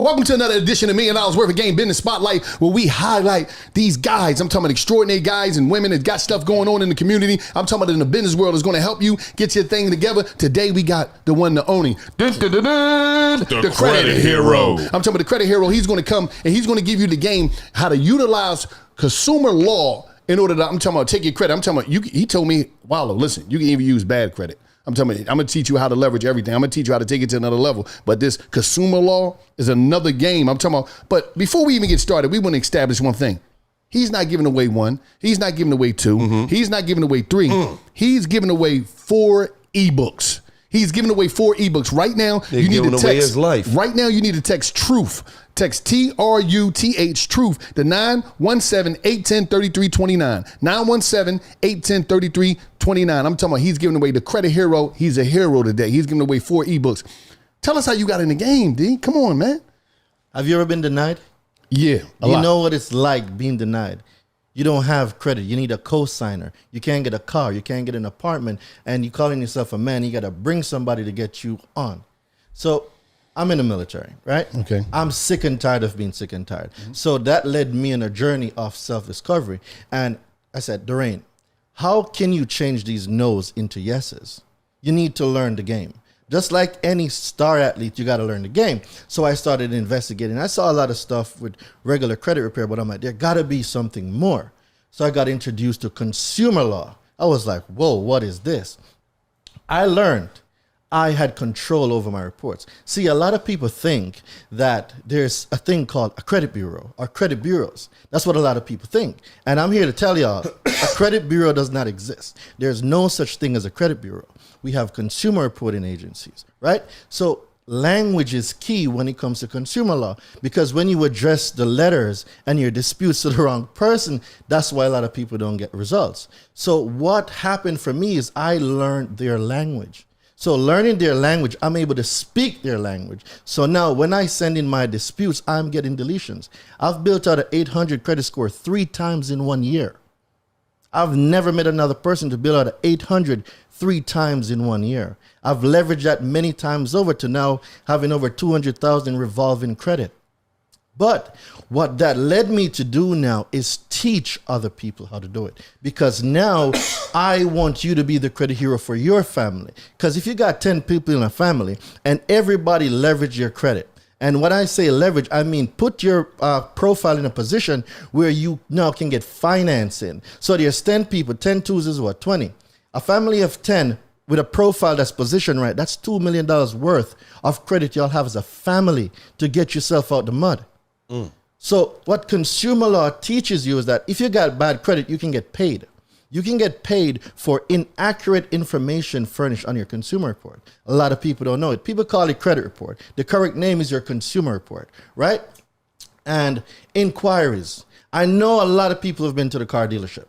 Welcome to another edition of $1 Million Worth of Game Business Spotlight, where we highlight these guys. I'm talking about extraordinary guys and women that got stuff going on in the community. I'm talking about in the business world is going to help you get your thing together. Today we got the one, the only, the credit hero. I'm talking about the credit hero. He's going to come and he's going to give you the game, how to utilize consumer law in order to, I'm talking about take your credit. I'm talking about, he told me, Wallow, listen, you can even use bad credit. I'm going to teach you how to leverage everything. I'm going to teach you how to take it to another level. But this consumer law is another game. I'm talking about, but before we even get started, we want to establish one thing. He's not giving away one. He's not giving away two. Mm-hmm. He's not giving away three. He's giving away 4 ebooks. He's giving away 4 ebooks. Right now, you need to text his life. Right now, you need to text TRUTH. Text TRUTH, TRUTH, to 917-810-3329. 917-810-3329. I'm talking about he's giving away the credit hero. He's a hero today. He's giving away 4 ebooks. Tell us how you got in the game, D. Come on, man. Have you ever been denied? Yeah, You know what it's like being denied. You don't have credit. You need a co-signer. You can't get a car. You can't get an apartment. And you calling yourself a man, you got to bring somebody to get you on. So I'm in the military, right? Okay. I'm sick and tired of being sick and tired. Mm-hmm. So that led me on a journey of self-discovery. And I said, Daraine, how can you change these no's into yeses? You need to learn the game. Just like any star athlete, you got to learn the game. So I started investigating. I saw a lot of stuff with regular credit repair, but I'm like, there got to be something more. So I got introduced to consumer law. I was like, whoa, what is this? I learned I had control over my reports. See, a lot of people think that there's a thing called a credit bureau or credit bureaus. That's what a lot of people think. And I'm here to tell y'all, a credit bureau does not exist. There's no such thing as a credit bureau. We have consumer reporting agencies, right? So language is key when it comes to consumer law, because when you address the letters and your disputes to the wrong person, that's why a lot of people don't get results. So what happened for me is I learned their language. So learning their language, I'm able to speak their language. So now when I send in my disputes, I'm getting deletions. I've built out an 800 credit score 3 times in 1 year. I've never met another person to build out an 800 3 times in 1 year. I've leveraged that many times over to now having over 200,000 revolving credit. But what that led me to do now is teach other people how to do it. Because now I want you to be the credit hero for your family. Because if you got 10 people in a family and everybody leverage your credit, and when I say leverage, I mean put your profile in a position where you now can get financing. So there's 10 people, 10 twos is what, 20. A family of 10 with a profile that's positioned right, that's $2 million worth of credit y'all have as a family to get yourself out the mud. So what consumer law teaches you is that if you got bad credit, you can get paid. You can get paid for inaccurate information furnished on your consumer report. A lot of people don't know it. People call it credit report. The correct name is your consumer report, right? And inquiries. I know a lot of people have been to the car dealership.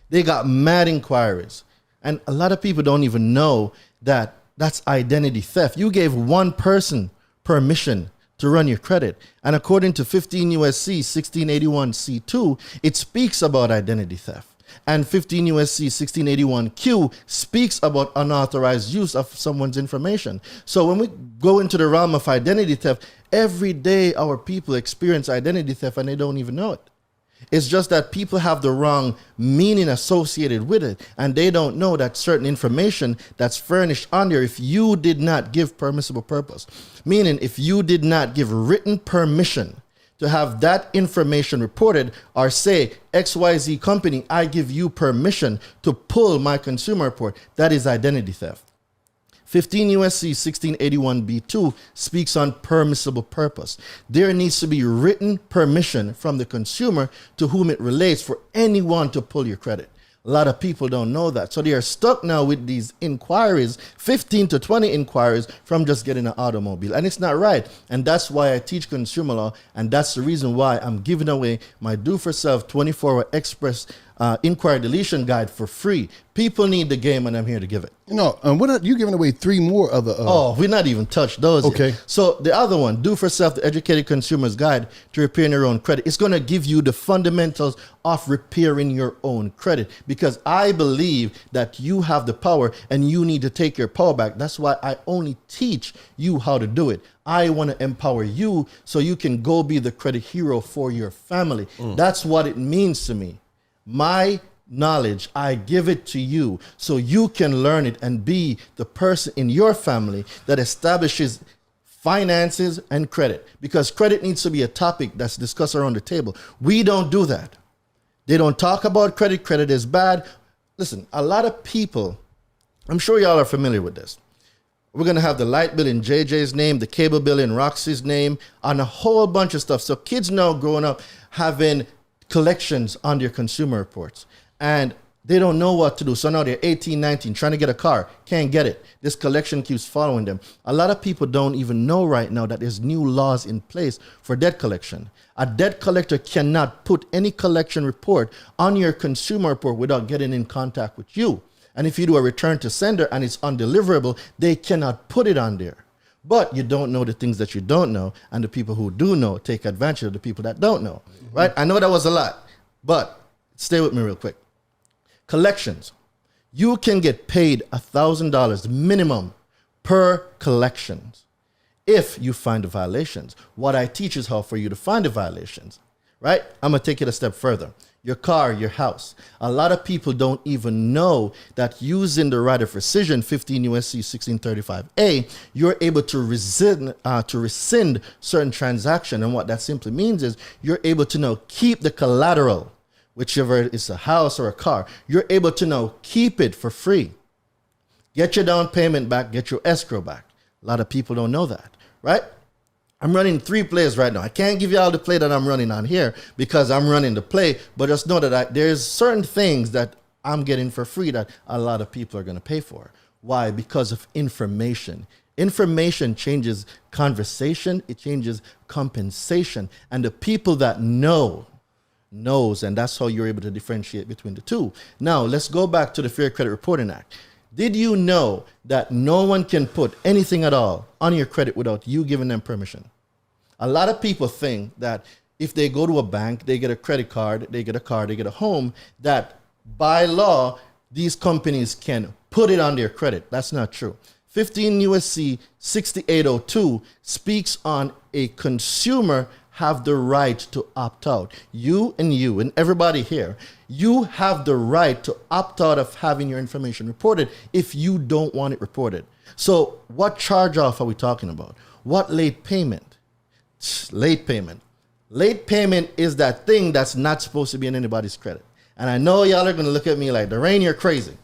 They got mad inquiries. And a lot of people don't even know that that's identity theft. You gave one person permission to run your credit. And according to 15 USC 1681 C2, it speaks about identity theft. And 15 USC 1681Q speaks about unauthorized use of someone's information. So when we go into the realm of identity theft, every day our people experience identity theft and they don't even know it. It's just that people have the wrong meaning associated with it, and they don't know that certain information that's furnished on there, if you did not give permissible purpose, meaning if you did not give written permission to have that information reported, or say XYZ company, I give you permission to pull my consumer report, that is identity theft. 15 USC 1681B2 speaks on permissible purpose. There needs to be written permission from the consumer to whom it relates for anyone to pull your credit. A lot of people don't know that. So they are stuck now with these inquiries, 15 to 20 inquiries from just getting an automobile. And it's not right. And that's why I teach consumer law. And that's the reason why I'm giving away my Do For Self 24-hour express inquiry deletion guide for free. People need the game, and I'm here to give it. What are you giving away 3 more other? We're not even touched those. Okay. Yet. So the other one, Do for Self, the Educated Consumer's Guide to Repairing Your Own Credit. It's going to give you the fundamentals of repairing your own credit, because I believe that you have the power and you need to take your power back. That's why I only teach you how to do it. I want to empower you so you can go be the credit hero for your family. That's what it means to me. My knowledge, I give it to you so you can learn it and be the person in your family that establishes finances and credit, because credit needs to be a topic that's discussed around the table. We don't do that. They don't talk about credit. Credit is bad. Listen, a lot of people, I'm sure y'all are familiar with this. We're going to have the light bill in JJ's name, the cable bill in Roxy's name, and a whole bunch of stuff. So kids now growing up having collections on their consumer reports, and they don't know what to do. So now they're 18, 19, trying to get a car, can't get it. This collection keeps following them. A lot of people don't even know right now that there's new laws in place for debt collection. A debt collector cannot put any collection report on your consumer report without getting in contact with you. And if you do a return to sender and it's undeliverable, they cannot put it on there. But you don't know the things that you don't know, and the people who do know take advantage of the people that don't know, right? I know that was a lot, but stay with me real quick. Collections. You can get paid $1,000 minimum per collections if you find the violations. What I teach is how for you to find the violations, right? I'm going to take it a step further. Your car, your house. A lot of people don't even know that using the right of rescission, 15 USC 1635A, you're able to rescind certain transaction. And what that simply means is you're able to now keep the collateral, whichever it's a house or a car. You're able to now keep it for free. Get your down payment back, get your escrow back. A lot of people don't know that, right? I'm running 3 plays right now. I can't give you all the play that I'm running on here because I'm running the play, but just know that there's certain things that I'm getting for free that a lot of people are going to pay for. Why? Because of information. Information changes conversation. It changes compensation. And the people that knows, and that's how you're able to differentiate between the two. Now, let's go back to the Fair Credit Reporting Act. Did you know that no one can put anything at all on your credit without you giving them permission? A lot of people think that if they go to a bank, they get a credit card, they get a car, they get a home, that by law, these companies can put it on their credit. That's not true. 15 USC 6802 speaks on a consumer have the right to opt out. You and everybody here, you have the right to opt out of having your information reported if you don't want it reported. So what charge off are we talking about? What late payment? Late payment. Late payment is that thing that's not supposed to be in anybody's credit. And I know y'all are going to look at me like, Daraine, you're crazy.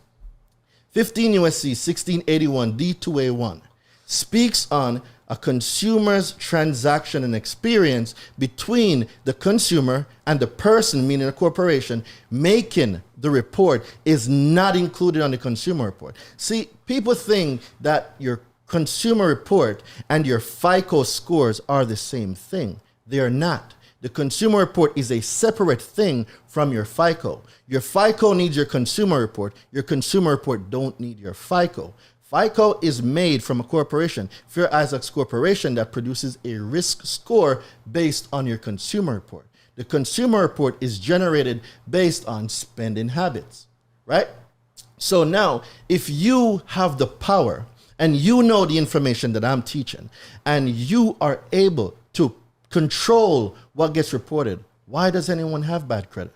15 USC 1681 D2A1 speaks on a consumer's transaction and experience between the consumer and the person, meaning a corporation, making the report is not included on the consumer report. See, people think that your consumer report and your FICO scores are the same thing. They are not. The consumer report is a separate thing from your FICO. Your FICO needs your consumer report. Your consumer report don't need your FICO. FICO is made from a corporation, Fair Isaacs Corporation, that produces a risk score based on your consumer report. The consumer report is generated based on spending habits, right? So now, if you have the power and you know the information that I'm teaching and you are able to control what gets reported, why does anyone have bad credit?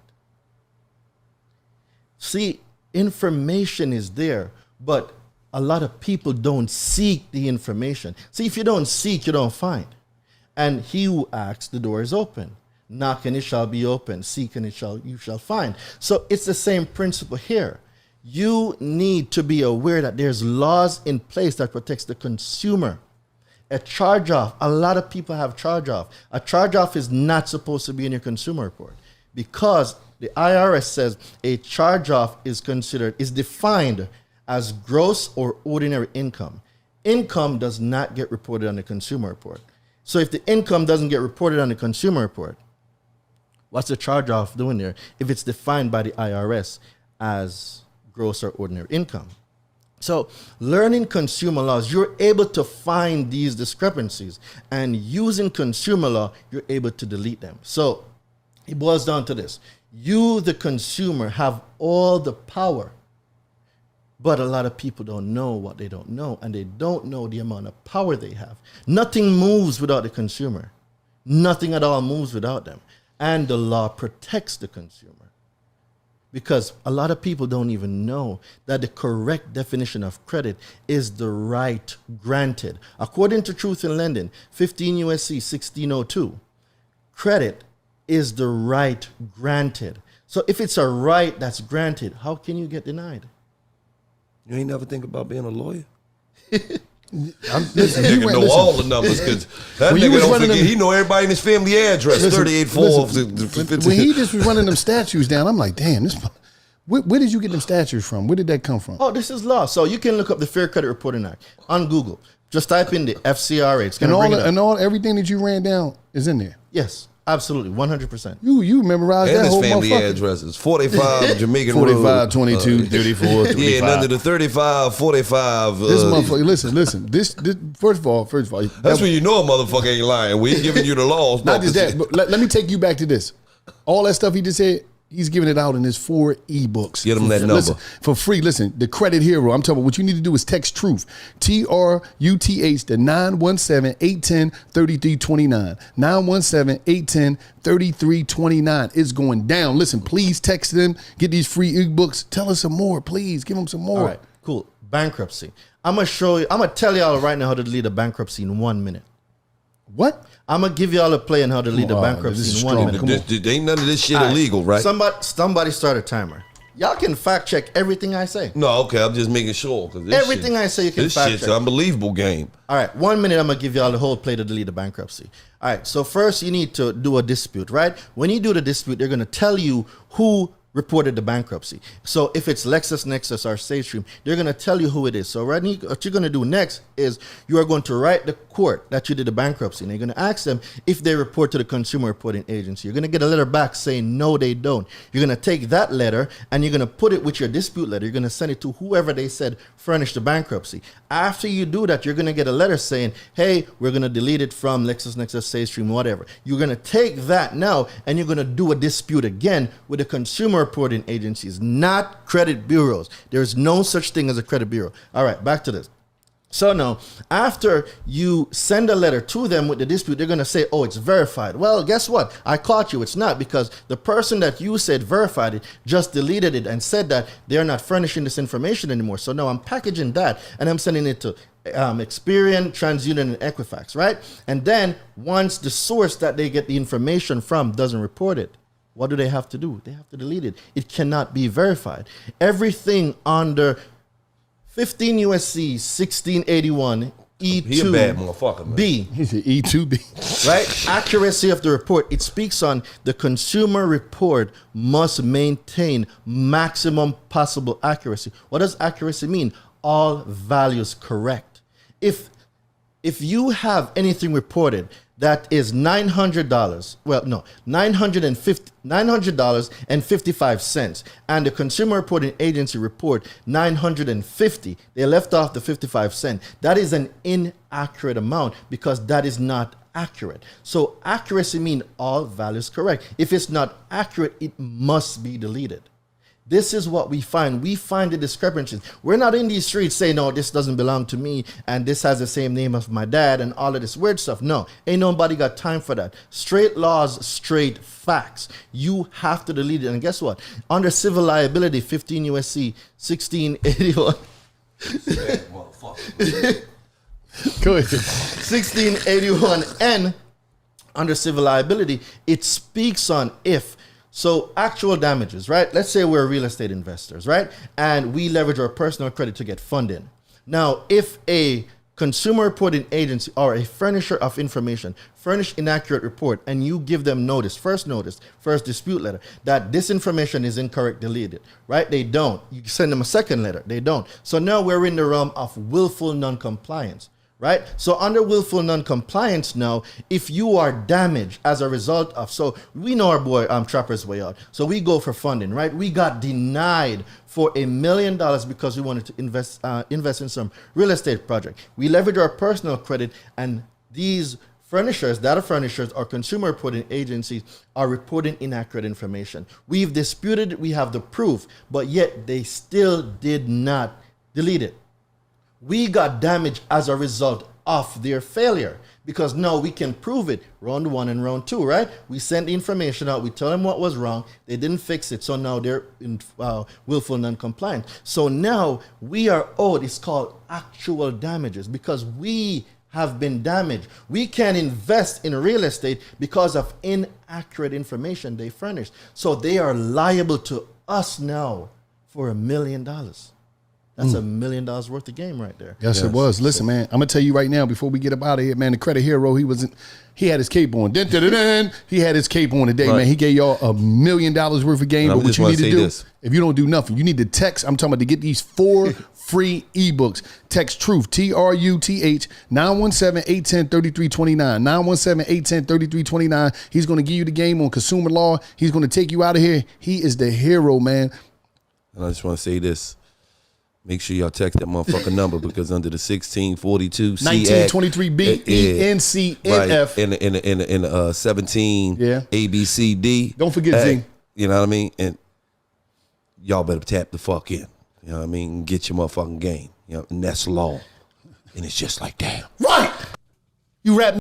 See, information is there, but a lot of people don't seek the information. See, if you don't seek, you don't find. And he who asks, the door is open. Knock and it shall be open. Seek and you shall find. So it's the same principle here. You need to be aware that there's laws in place that protects the consumer. A charge-off, a lot of people have charge-off. A charge-off is not supposed to be in your consumer report because the IRS says a charge-off is defined as gross or ordinary income. Income does not get reported on the consumer report. So if the income doesn't get reported on the consumer report, What's the charge off doing there if it's defined by the IRS as gross or ordinary income? So learning consumer laws, you're able to find these discrepancies, and using consumer law, you're able to delete them. So it boils down to this. You, the consumer, have all the power, but a lot of people don't know what they don't know, and they don't know the amount of power they have. Nothing moves without the consumer. Nothing at all moves without them. And the law protects the consumer. Because a lot of people don't even know that the correct definition of credit is the right granted. According to Truth in Lending, 15 U.S.C. 1602, credit is the right granted. So if it's a right that's granted, how can you get denied? You ain't never think about being a lawyer? Listen, Nigga know all the numbers, because that nigga don't forget. He know everybody in his family address. 38-4. When he just was running them statues down, I'm like, damn, this. Where did you get them statues from? Where did that come from? Oh, this is law. So you can look up the Fair Credit Reporting Act on Google. Just type in the FCRA. It's gonna bring it up. Everything that you ran down is in there. Yes, absolutely, 100%. You memorized and that his whole family motherfucker. Addresses. 45 Jamaican 45, Road. 22, 34, 25. Yeah, and under the 35, 45. This motherfucker, listen. This first of all, That's when you know a motherfucker ain't lying. We ain't giving you the laws. Not just that, but let me take you back to this. All that stuff he just said, he's giving it out in his 4 ebooks. Get him that number. Listen, for free. Listen, the Credit Hero. I'm talking about what you need to do is text TRUTH. TRUTH to 917-810-3329. 917-810-3329. It's going down. Listen, please text them. Get these free ebooks. Tell us some more, please. Give them some more. All right, cool. Bankruptcy. I'm going to tell y'all right now how to delete a bankruptcy in 1 minute. What? I'm going to give y'all a play on how to delete a bankruptcy in 1 minute. Ain't none of this shit illegal, right? Somebody start a timer. Y'all can fact check everything I say. No, okay, I'm just making sure. Everything I say you can fact check. This shit's an unbelievable game. All right, 1 minute, I'm going to give y'all the whole play to delete a bankruptcy. All right, so first you need to do a dispute, right? When you do the dispute, they're going to tell you who reported the bankruptcy. So if it's LexisNexis or SageStream, they're going to tell you who it is. So what you're going to do next is you are going to write the court that you did the bankruptcy, and you're going to ask them if they report to the consumer reporting agency. You're going to get a letter back saying no, they don't. You're going to take that letter and you're going to put it with your dispute letter. You're going to send it to whoever they said furnished the bankruptcy. After you do that, you're going to get a letter saying, hey, we're going to delete it from LexisNexis, SageStream, whatever. You're going to take that now and you're going to do a dispute again with the consumer reporting agencies, not credit bureaus. There's no such thing as a credit bureau. All right, back to this. So now, after you send a letter to them with the dispute, they're going to say, oh, it's verified. Well, guess what? I caught you. It's not, because the person that you said verified it just deleted it and said that they're not furnishing this information anymore. So now I'm packaging that and I'm sending it to Experian, TransUnion, and Equifax, right? And then once the source that they get the information from doesn't report it, what do they have to do? They have to delete it. It cannot be verified. Everything under 15 U.S.C. 1681 E2 He a bad motherfucker, man. B. He's an E2B. Right? Accuracy of the report. It speaks on the consumer report must maintain maximum possible accuracy. What does accuracy mean? All values correct. If you have anything reported that is $900, well, no, $900.55, and the consumer reporting agency report $950, they left off the 55 cents. That is an inaccurate amount because that is not accurate. So accuracy means all values correct. If it's not accurate, it must be deleted. This is what we find. We find the discrepancies. We're not in these streets saying, no, this doesn't belong to me and this has the same name of my dad and all of this weird stuff. No, ain't nobody got time for that. Straight laws, straight facts. You have to delete it. And guess what? Under civil liability, 15 U.S.C. 1681. Go ahead. 1681N, under civil liability, it speaks on if. So actual damages, right? Let's say we're real estate investors, right? And we leverage our personal credit to get funding. Now, if a consumer reporting agency or a furnisher of information furnish inaccurate report and you give them first dispute letter, that this information is incorrect, delete it, right? They don't. You send them a second letter, they don't. So now we're in the realm of willful non-compliance, right? So under willful non-compliance now, if you are damaged as a result of, so we know our boy Trapper's Way Out. So we go for funding, right? We got denied for $1 million because we wanted to invest in some real estate project. We leverage our personal credit, and these furnishers, data furnishers, or consumer reporting agencies are reporting inaccurate information. We've disputed it, we have the proof, but yet they still did not delete it. We got damaged as a result of their failure because now we can prove it. Round 1 and round 2, right? We sent the information out. We tell them what was wrong. They didn't fix it. So now they're in willful non-compliant. So now we are owed, it's called actual damages because we have been damaged. We can invest in real estate because of inaccurate information they furnished. So they are liable to us now for $1 million. That's $1 million worth of game right there. Yes, it was. Listen, man, I'm gonna tell you right now before we get up out of here, man. The credit hero, he had his cape on. Dun, dun, dun, dun. He had his cape on today, man. He gave y'all $1 million worth of game. But what you need to do, if you don't do nothing, you need to text. I'm talking about to get these 4 free ebooks. Text TRUTH, TRUTH, 917-810-3329. 917-810-3329. He's gonna give you the game on consumer law. He's gonna take you out of here. He is the hero, man. And I just want to say this. Make sure y'all text that motherfucking number because under the 1642 1923B ENCNF in 17 ABCD. Don't forget Z. You know what I mean? And y'all better tap the fuck in. You know what I mean? And get your motherfucking game. You know, and that's law. And it's just like that. Right. You rap